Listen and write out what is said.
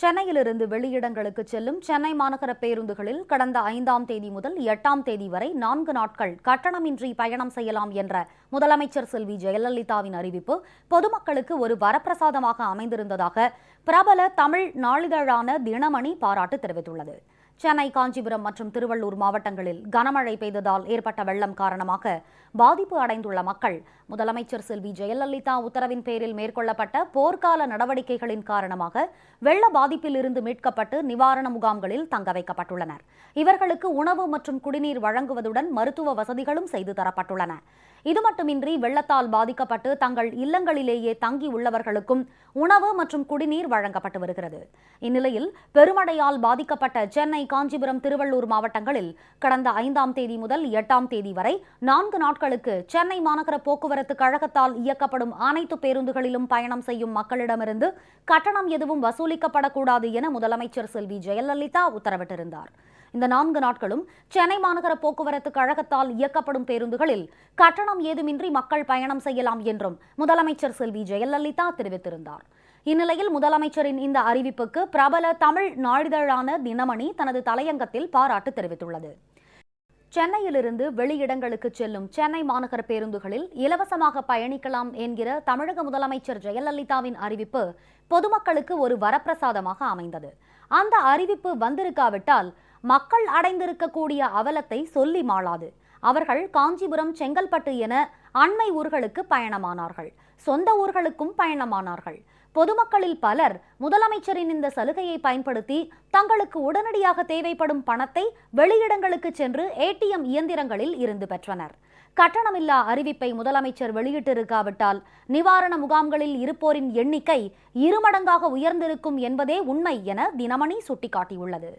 சென்னையிலிருந்து வெளியிடங்களுக்கு செல்லும் சென்னை மாநகர பேருந்துகளில் கடந்த 5ஆம் தேதி முதல் 8ஆம் தேதி வரை 4 நாட்கள் கட்டணமின்றி பயணம் செய்யலாம் என்ற முதலமைச்சர் செல்வி ஜெயலலிதாவின் அறிவிப்பு பொதுமக்களுக்கு ஒரு வரப்பிரசாதமாக அமைந்திருந்ததாக பிரபல தமிழ் நாளிதழான தினமணி பாராட்டு தெரிவித்துள்ளது. சென்னை, காஞ்சிபுரம் மற்றும் திருவள்ளூர் மாவட்டங்களில் கனமழை பெய்ததால் ஏற்பட்ட வெள்ளம் காரணமாக பாதிப்பு அடைந்துள்ள மக்கள் முதலமைச்சர் செல்வி ஜெயலலிதா உத்தரவின் பேரில் மேற்கொள்ளப்பட்ட போர்க்கால நடவடிக்கைகளின் காரணமாக வெள்ள பாதிப்பில் இருந்து மீட்கப்பட்டு நிவாரண முகாம்களில் தங்க வைக்கப்பட்டுள்ளனர். இவர்களுக்கு உணவு மற்றும் குடிநீர் வழங்குவதுடன் மருத்துவ வசதிகளும் செய்து தரப்பட்டுள்ளன. இது மட்டுமின்றி வெள்ளத்தால் பாதிக்கப்பட்டு தங்கள் இல்லங்களிலேயே தங்கி உள்ளவர்களுக்கும் உணவு மற்றும் குடிநீர் வழங்கப்பட்டு வருகிறது. இந்நிலையில் பெருமழையால் பாதிக்கப்பட்ட சென்னை, காஞ்சிபுரம், திருவள்ளூர் மாவட்டங்களில் கடந்த 5ஆம் தேதி முதல் 8ஆம் தேதி வரை 4 நாட்களுக்கு சென்னை மாநகர போக்குவரத்து கழகத்தால் இயக்கப்படும் அனைத்து பேருந்துகளிலும் பயணம் செய்யும் மக்களிடமிருந்து கட்டணம் எதுவும் வசூலிக்கப்படக்கூடாது என முதலமைச்சர் செல்வி ஜெயலலிதா உத்தரவிட்டிருந்தார். இந்த 4 நாட்களும் சென்னை மாநகர போக்குவரத்து கழகத்தால் இயக்கப்படும் பேருந்துகளில் கட்டணம் ஏதுமின்றி மக்கள் பயணம் செய்யலாம் என்றும் முதலமைச்சர் செல்வி ஜெயலலிதா தெரிவித்திருந்தார். இந்நிலையில் முதலமைச்சரின் இந்த அறிவிப்புக்கு பிரபல தமிழ் நாளிதழான தினமணி தனது தலையங்கத்தில் பாராட்டு தெரிவித்துள்ளது. சென்னையிலிருந்து வெளியிடங்களுக்கு செல்லும் சென்னை மாநகர பேருந்துகளில் இலவசமாக பயணிக்கலாம் என்கிற தமிழக முதலமைச்சர் ஜெயலலிதாவின் அறிவிப்பு பொதுமக்களுக்கு ஒரு வரப்பிரசாதமாக அமைந்தது. அந்த அறிவிப்பு வந்திருக்காவிட்டால் மக்கள் அடைந்திருக்கக்கூடிய அவலத்தை சொல்லி மாளாது. அவர்கள் காஞ்சிபுரம், செங்கல்பட்டு என அண்மை ஊர்களுக்கு பயணமானார்கள். சொந்த ஊர்களுக்கும் பயணமானார்கள். பொதுமக்களில் பலர் முதலமைச்சரின் இந்த சலுகையை பயன்படுத்தி தங்களுக்கு உடனடியாக தேவைப்படும் பணத்தை வெளியிடங்களுக்கு சென்று ஏடிஎம் இயந்திரங்களில் இருந்து பெற்றனர். கட்டணமில்லா அறிவிப்பை முதலமைச்சர் வெளியிட்டிருக்காவிட்டால் நிவாரண முகாம்களில் இருப்போரின் எண்ணிக்கை 2 மடங்காக உயர்ந்திருக்கும் என்பதே உண்மை என தினமணி சுட்டிக்காட்டியுள்ளது.